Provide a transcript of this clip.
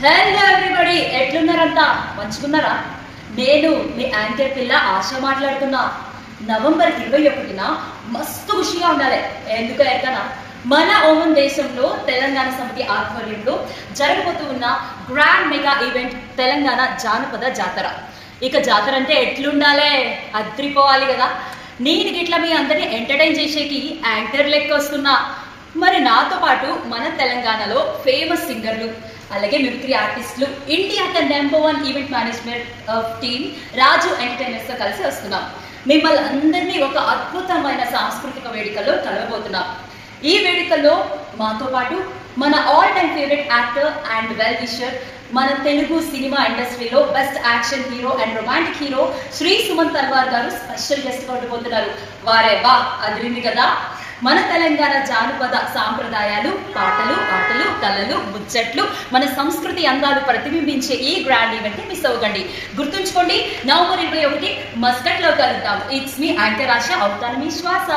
Hello everybody, ఎట్లున్నారంతా? మంచుకున్నారా? నేను మీ anchor పిల్ల ఆశ మాట్లాడుతున్నా. నవంబర్ 21న మస్తు ఖుషిగా ఉండాలి. ఎందుకు ఎక్కనా, మన ఓమన్ దేశంలో తెలంగాణ సమితి ఆధ్వర్యంలో జరగబోతూ ఉన్న గ్రాండ్ మెగా ఈవెంట్ తెలంగాణ జానపద జాతర. ఇక జాతర అంటే ఎట్లుండాలి, అద్రిపోవాలి కదా. నేను గిట్లా మీ అందరినీ ఎంటర్టైన్ చేసేకి యాంకర్ లెక్క వస్తున్నా. మరి నాతో పాటు మన తెలంగాణలో ఫేమస్ సింగర్లు, అలాగే మిమిక్రీ ఆర్టిస్టులు, ఇండియాకి #1 ఈవెంట్ మేనేజ్మెంట్ టీమ్ రాజు ఎంటర్టైనర్స్ తో కలిసి వస్తున్నాం. మిమ్మల్ని అందరినీ ఒక అద్భుతమైన సాంస్కృతిక వేడుకలో కలవబోతున్నాం. ఈ వేడుకలో మాతో పాటు మన all time favourite actor and well wisher, మన తెలుగు సినిమా ఇండస్ట్రీలో best action hero and romantic hero Shri Suman Talwar గారు స్పెషల్ గెస్ట్ గా ఉండబోతున్నారు. వారే వా, అదిరింది కదా. మన తెలంగాణ జానపద సాంప్రదాయాలు, పాటలు, ఆటలు, కళలు, ముచ్చట్లు, మన సంస్కృతి అందాలు ప్రతిబింబించే ఈ గ్రాండ్ ఈవెంట్ ని మిస్ అవ్వకండి. గుర్తుంచుకోండి, నవంబర్ 21 మస్కట్ లో కలుద్దాం. ఇట్స్ మీ యాంకర్ ఆశ, అవుతాను మీ శ్వాస.